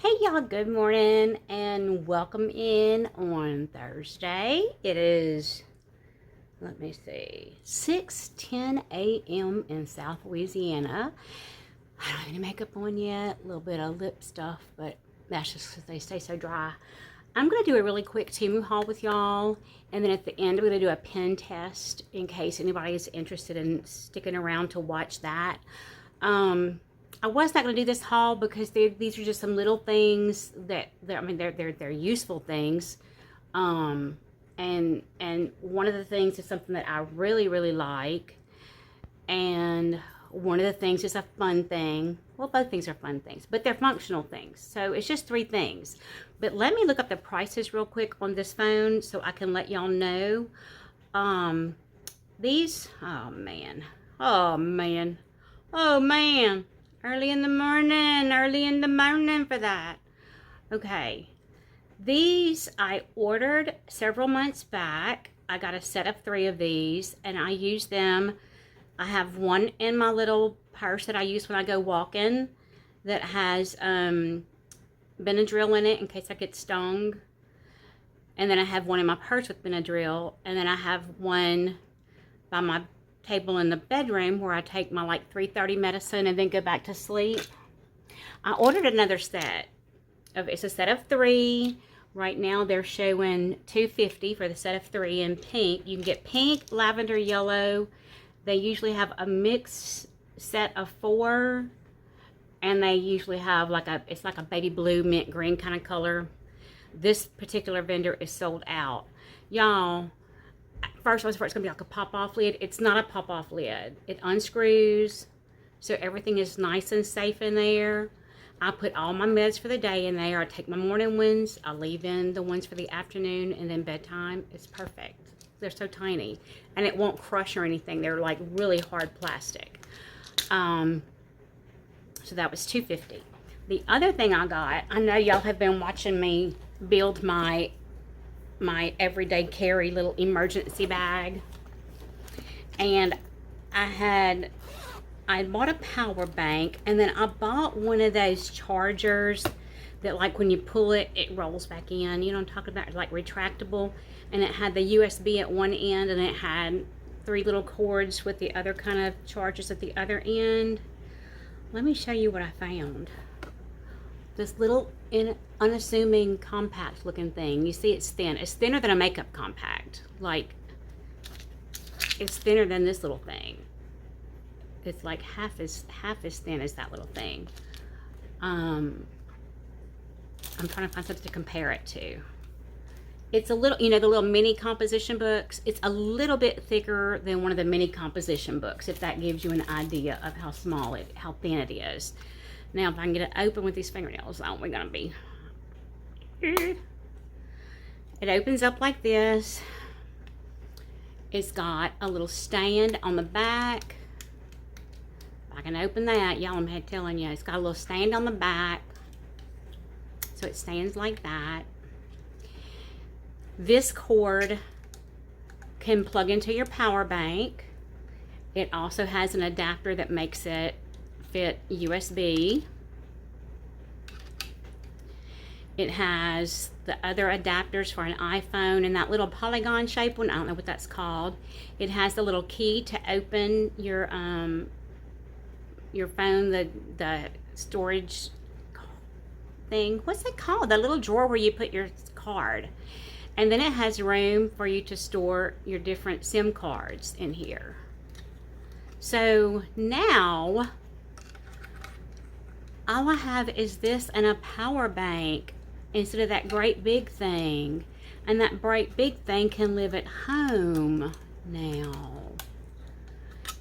Hey y'all, good morning and welcome in on Thursday. It is, let me see, 6:10 a.m. in South Louisiana. I don't have any makeup on yet, a little bit of lip stuff, but that's just because they stay so dry. I'm going to do a really quick temu haul with y'all, and then at the end I'm going to do a pen test in case anybody is interested in sticking around to watch that. I was not going to do this haul because these are just some little things that they're useful things, and one of the things is something that I really like, and one of the things is a fun thing. Well, both things are fun things, but they're functional things. So it's just three things. But let me look up the prices real quick on this phone so I can let y'all know. These, oh man. Early in the morning for that. Okay. These I ordered several months back. I got a set of 3 of these and I use them. I have one in my little purse that I use when I go walking that has Benadryl in it in case I get stung. And then I have one in my purse with Benadryl. And then I have one by my table in the bedroom where I take my like 3:30 medicine and then go back to sleep. I ordered another set. It's a set of 3. Right now they're showing $2.50 for the set of 3 in pink. You can get pink, lavender, yellow. They usually have a mixed set of 4, and they usually have it's like a baby blue, mint green kind of color. This particular vendor is sold out. Y'all, first I was afraid it's gonna be like a pop-off lid. It's not a pop-off lid. It unscrews, so everything is nice and safe in there. I put all my meds for the day in there. I take my morning ones, I leave in the ones for the afternoon, and then bedtime. It's perfect. They're so tiny, and it won't crush or anything. They're like really hard plastic. So that was $2.50. The other thing I got, I know y'all have been watching me build my everyday carry little emergency bag, and I bought a power bank, and then I bought one of those chargers that like when you pull it, it rolls back in. You know what I'm talking about? It's like retractable, and it had the USB at one end, and it had 3 little cords with the other kind of chargers at the other end. Let me show you what I found. This little unassuming compact looking thing. You see it's thin. It's thinner than a makeup compact. Like, it's thinner than this little thing. It's like half as thin as that little thing. I'm trying to find something to compare it to. It's a little, you know, the little mini composition books. It's a little bit thicker than one of the mini composition books, if that gives you an idea of how thin it is. Now, if I can get it open with these fingernails, aren't we gonna be? It opens up like this. It's got a little stand on the back. If I can open that, y'all, I'm telling you, it's got a little stand on the back. So it stands like that. This cord can plug into your power bank. It also has an adapter that makes it fit USB. It has the other adapters for an iPhone and that little polygon shape one, I don't know what that's called. It has the little key to open your phone, the storage thing. What's it called? The little drawer where you put your card. And then it has room for you to store your different SIM cards in here. So now, all I have is this and a power bank instead of that great big thing. And that great big thing can live at home now.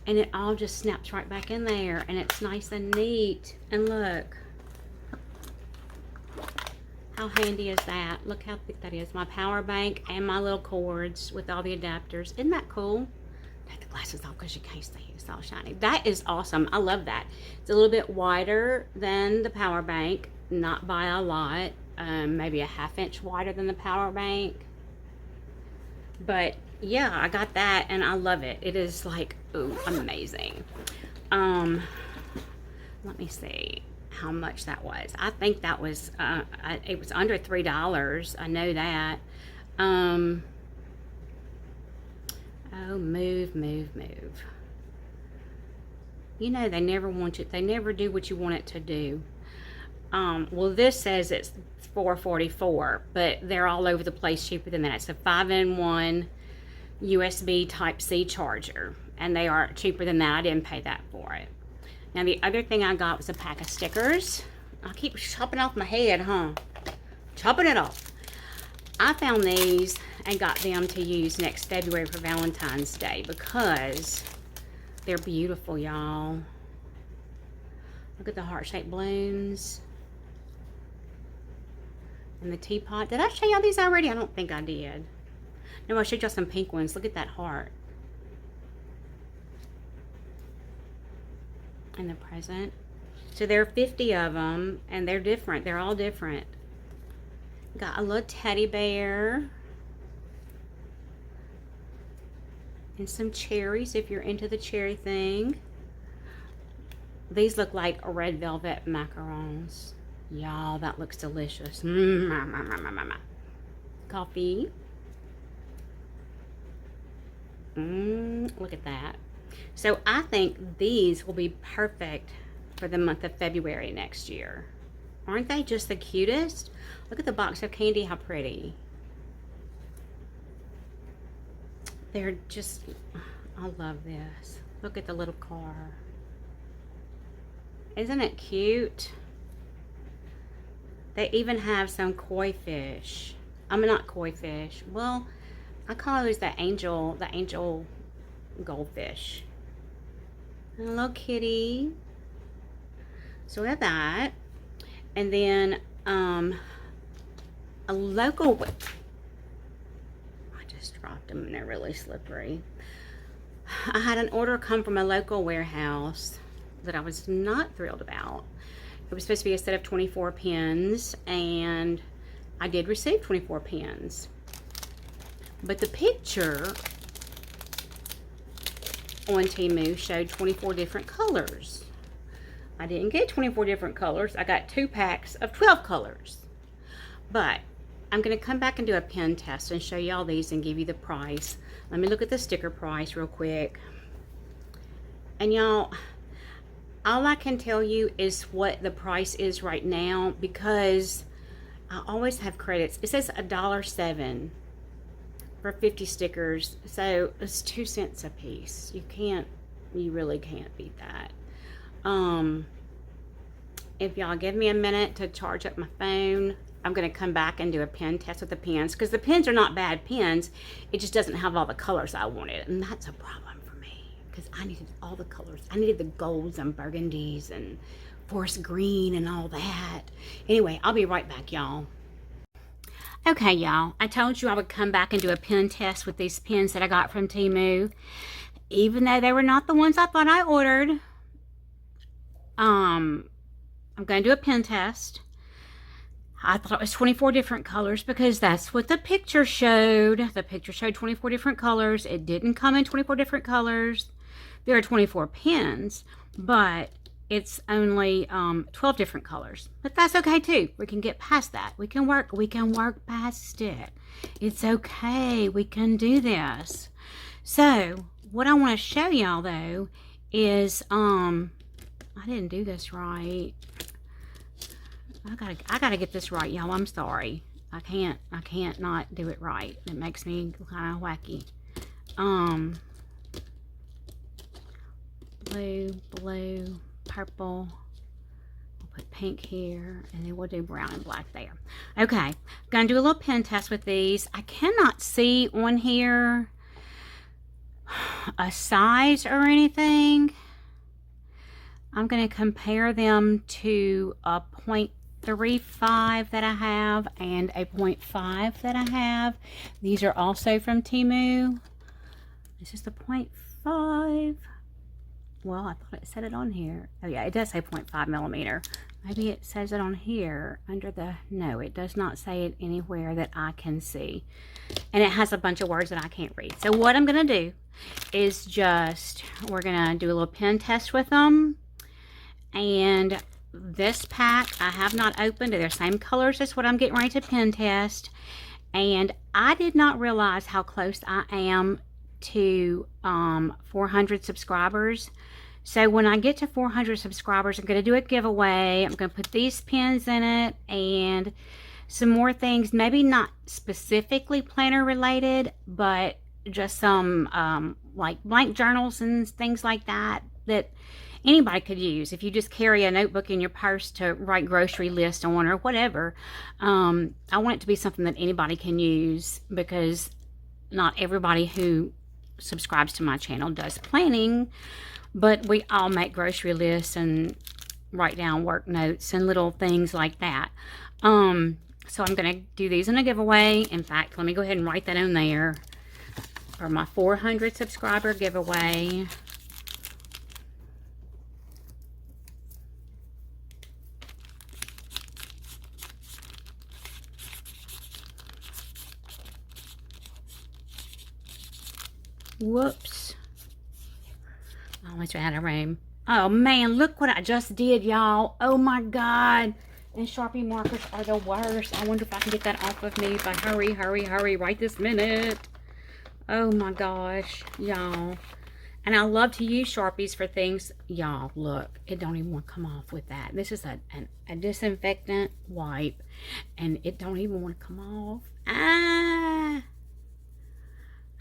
And it all just snaps right back in there, and it's nice and neat. And look. How handy is that? Look how thick that is. My power bank and my little cords with all the adapters. Isn't that cool? Take the glasses off because you can't see. It's all shiny. That is awesome. I love that. It's a little bit wider than the power bank. Not by a lot. Maybe a 1/2 inch wider than the power bank. But yeah, I got that and I love it. It is like, ooh, amazing. Let me see. how much that was. I think that was, it was under $3. I know that. Oh, move. You know, they never want you, they never do what you want it to do. Well, this says it's $4.44, but they're all over the place cheaper than that. It's a 5-in-1 USB Type-C charger, and they are cheaper than that. I didn't pay that for it. Now, the other thing I got was a pack of stickers. I keep chopping off my head, huh? Chopping it off. I found these and got them to use next February for Valentine's Day because they're beautiful, y'all. Look at the heart-shaped balloons. And the teapot. Did I show y'all these already? I don't think I did. No, I showed y'all some pink ones. Look at that heart. And the present. So there are 50 of them, and they're different. They're all different. Got a little teddy bear. And some cherries if you're into the cherry thing. These look like red velvet macarons. Y'all, that looks delicious. Coffee. Look at that. So I think these will be perfect for the month of February next year. Aren't they just the cutest? Look at the box of candy, how pretty. They're just, I love this. Look at the little car. Isn't it cute? They even have some koi fish. I mean, not koi fish. Well, I call those the angel goldfish. And a little kitty. So we have that. And then a local, I just dropped them and they're really slippery. I had an order come from a local warehouse that I was not thrilled about. It was supposed to be a set of 24 pins, and I did receive 24 pins. But the picture on Temu showed 24 different colors. I didn't get 24 different colors. I got 2 packs of 12 colors. But I'm going to come back and do a pen test and show y'all these and give you the price. Let me look at the sticker price real quick. And y'all, all I can tell you is what the price is right now, because I always have credits. It says $1.07 for 50 stickers, so it's 2 cents a piece. You really can't beat that. If y'all give me a minute to charge up my phone, I'm going to come back and do a pen test with the pens, because the pens are not bad pens. It just doesn't have all the colors I wanted, and that's a problem for me, because I needed all the colors. I needed the golds and burgundies and forest green and all that. Anyway, I'll be right back, y'all. Okay, y'all, I told you I would come back and do a pen test with these pens that I got from Temu. Even though they were not the ones I thought I ordered, I'm going to do a pen test. I thought it was 24 different colors because that's what the picture showed. The picture showed 24 different colors. It didn't come in 24 different colors. There are 24 pens, but it's only 12 different colors. But that's okay too. We can get past that. We can work past it. It's okay. We can do this. So what I want to show y'all though is I didn't do this right. I gotta get this right, y'all. I'm sorry. I can't not do it right. It makes me kind of wacky. Blue, purple. We'll put pink here, and then we'll do brown and black there. Okay, gonna do a little pen test with these. I cannot see on here a size or anything. I'm gonna compare them to a 0.35 that I have and a 0.5 that I have. These are also from Temu. This is the 0.5. Well, I thought it said it on here. Oh yeah, it does say 0.5 millimeter. Maybe it says it on here under the, no, it does not say it anywhere that I can see. And it has a bunch of words that I can't read. So what I'm gonna do is we're gonna do a little pen test with them. And this pack I have not opened. They're the same colors as what I'm getting ready to pen test. And I did not realize how close I am to 400 subscribers. So when I get to 400 subscribers, I'm going to do a giveaway. I'm going to put these pens in it and some more things, maybe not specifically planner related, but just some like blank journals and things like that that anybody could use. If you just carry a notebook in your purse to write grocery lists on or whatever, I want it to be something that anybody can use, because not everybody who subscribes to my channel does planning, but we all make grocery lists and write down work notes and little things like that. So I'm going to do these in a giveaway. In fact, let me go ahead and write that on there for my 400 subscriber giveaway. Whoops. I almost ran out of room. Oh man, look what I just did, y'all. Oh my God. And Sharpie markers are the worst. I wonder if I can get that off of me, but hurry, hurry, hurry, right this minute. Oh my gosh, y'all. And I love to use Sharpies for things. Y'all, look, it don't even want to come off with that. This is a disinfectant wipe, and it don't even want to come off. Ah!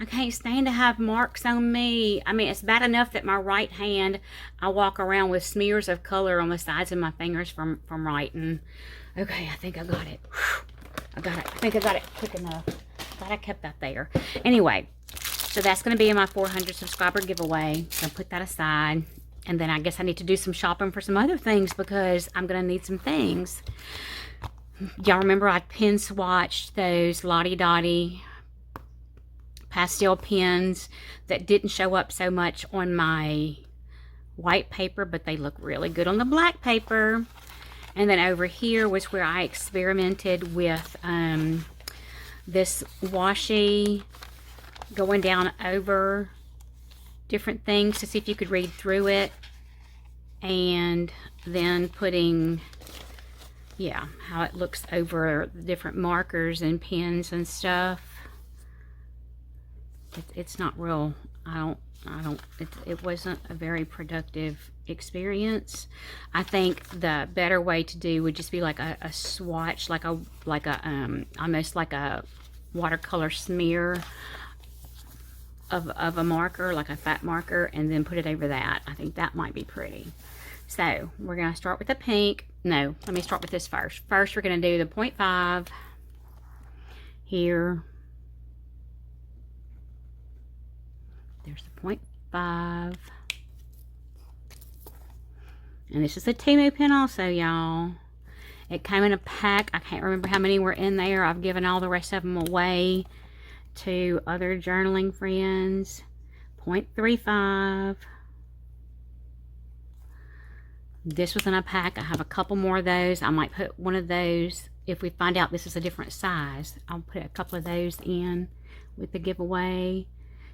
I can't stand to have marks on me. I mean, it's bad enough that my right hand, I walk around with smears of color on the sides of my fingers from writing. Okay, I think I got it. I got it. I think I got it quick enough. Glad I kept that there. Anyway, so that's going to be in my 400 subscriber giveaway. So put that aside. And then I guess I need to do some shopping for some other things, because I'm going to need some things. Y'all remember I pen swatched those Lottie Dottie pastel pens that didn't show up so much on my white paper, but they look really good on the black paper. And then over here was where I experimented with this washi, going down over different things to see if you could read through it, and then putting, yeah, how it looks over the different markers and pens and stuff. It's not real. It wasn't a very productive experience. I think the better way to do would just be like a swatch, like a almost like a watercolor smear of a marker, like a fat marker, and then put it over that. I think that might be pretty. So we're gonna start with the pink. No, let me start with this first. First, we're gonna do the 0.5 here. There's the 0.5. And this is a Temu pen also, y'all. It came in a pack. I can't remember how many were in there. I've given all the rest of them away to other journaling friends. 0.35. This was in a pack. I have a couple more of those. I might put one of those, if we find out this is a different size, I'll put a couple of those in with the giveaway.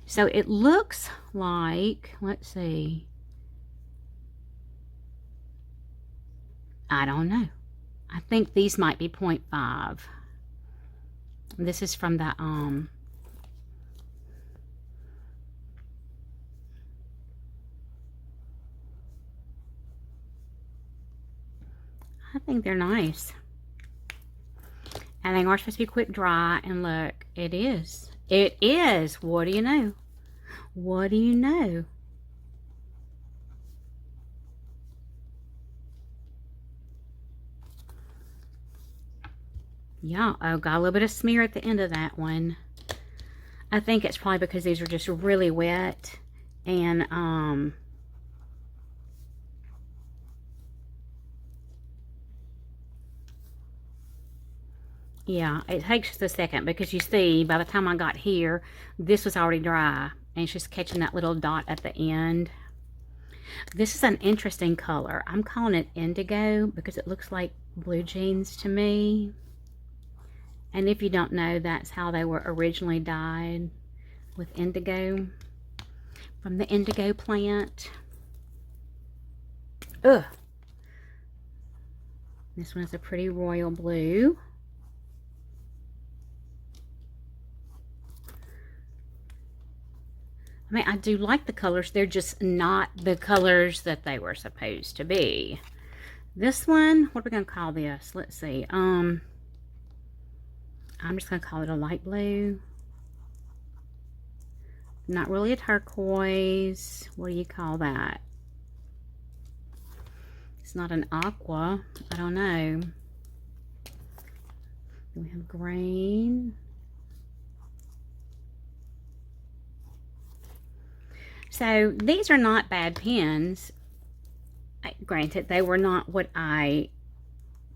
So it looks like, let's see, I don't know. I think these might be 0.5. This is from the, I think they're nice. And they are supposed to be quick dry, and look, it is. It is. What do you know? What do you know? Yeah, oh, got a little bit of smear at the end of that one. I think it's probably because these are just really wet, and yeah, it takes just a second, because you see, by the time I got here, this was already dry, and it's just catching that little dot at the end. This is an interesting color. I'm calling it indigo because it looks like blue jeans to me. And if you don't know, that's how they were originally dyed, with indigo, from the indigo plant. Ugh. This one is a pretty royal blue. I mean, I do like the colors. They're just not the colors that they were supposed to be. This one, what are we going to call this? Let's see. I'm just going to call it a light blue. Not really a turquoise. What do you call that? It's not an aqua. I don't know. We have green. So these are not bad pens. Granted, they were not what I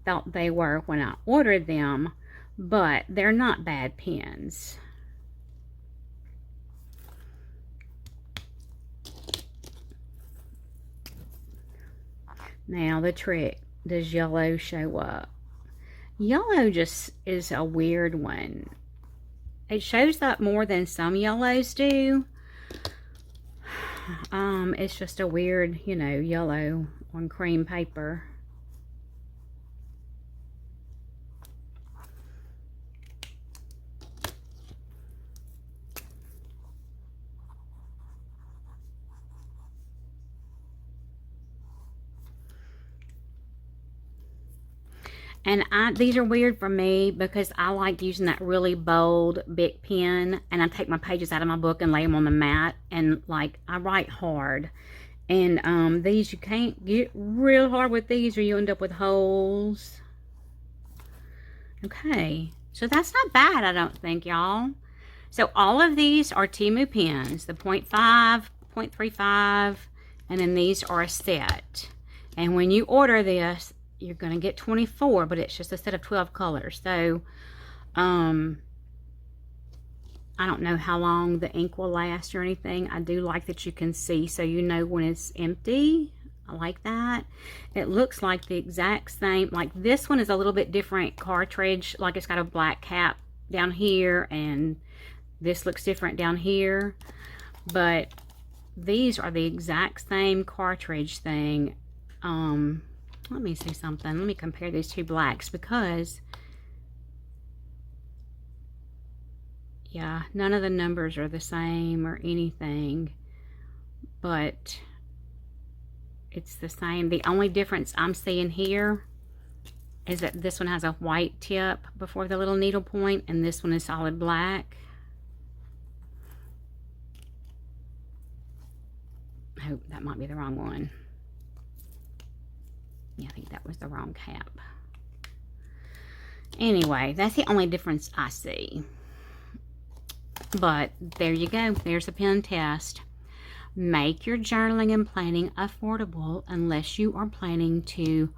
thought they were when I ordered them, but they're not bad pens. Now the trick, does yellow show up? Yellow just is a weird one. It shows up more than some yellows do. It's just a weird, you know, yellow on cream paper. And these are weird for me because I like using that really bold, big pen. And I take my pages out of my book and lay them on the mat. And, like, I write hard. And these, you can't get real hard with these or you end up with holes. Okay. So that's not bad, I don't think, y'all. So all of these are Temu pens. The 0.5, 0.35, and then these are a set. And when you order this, you're going to get 24, but it's just a set of 12 colors. So, I don't know how long the ink will last or anything. I do like that you can see so you know when it's empty. I like that. It looks like the exact same. Like this one is a little bit different cartridge. Like it's got a black cap down here and this looks different down here. But these are the exact same cartridge thing. Let me see something. Let me compare these two blacks because, yeah, none of the numbers are the same or anything, but it's the same. The only difference I'm seeing here is that this one has a white tip before the little needle point, and this one is solid black. Oh, that might be the wrong one. Yeah, I think that was the wrong cap. Anyway, that's the only difference I see. But there you go. There's a pen test. Make your journaling and planning affordable unless you are planning to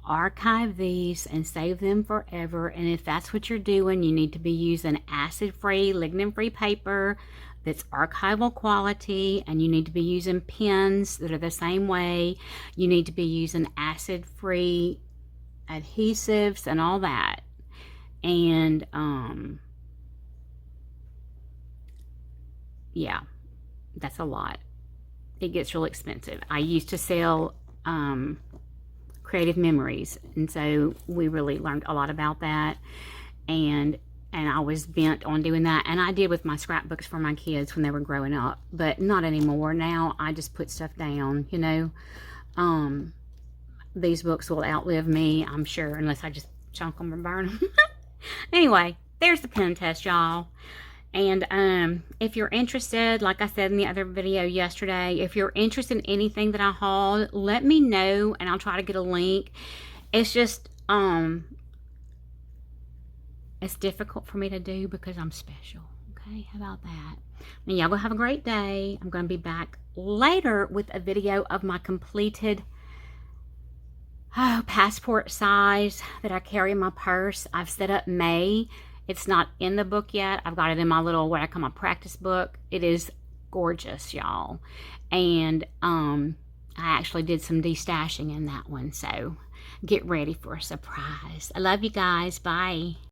archive these and save them forever. And if that's what you're doing, you need to be using acid-free, lignin-free paper that's archival quality, and you need to be using pens that are the same way. You need to be using acid-free adhesives and all that. And yeah, that's a lot. It gets real expensive. I used to sell creative memories, and so we really learned a lot about that. And I was bent on doing that, and I did with my scrapbooks for my kids when they were growing up, but not anymore. Now I just put stuff down, you know. These books will outlive me, I'm sure, unless I just chunk them or burn them. Anyway, there's the pen test, y'all. And if you're interested, like I said in the other video yesterday, if you're interested in anything that I hauled, let me know, and I'll try to get a link. It's just it's difficult for me to do because I'm special. Okay, how about that? And y'all go have a great day. I'm going to be back later with a video of my completed passport size that I carry in my purse. I've set up May. It's not in the book yet. I've got it in my little, what I call my practice book. It is gorgeous, y'all. And I actually did some destashing in that one. So get ready for a surprise. I love you guys. Bye.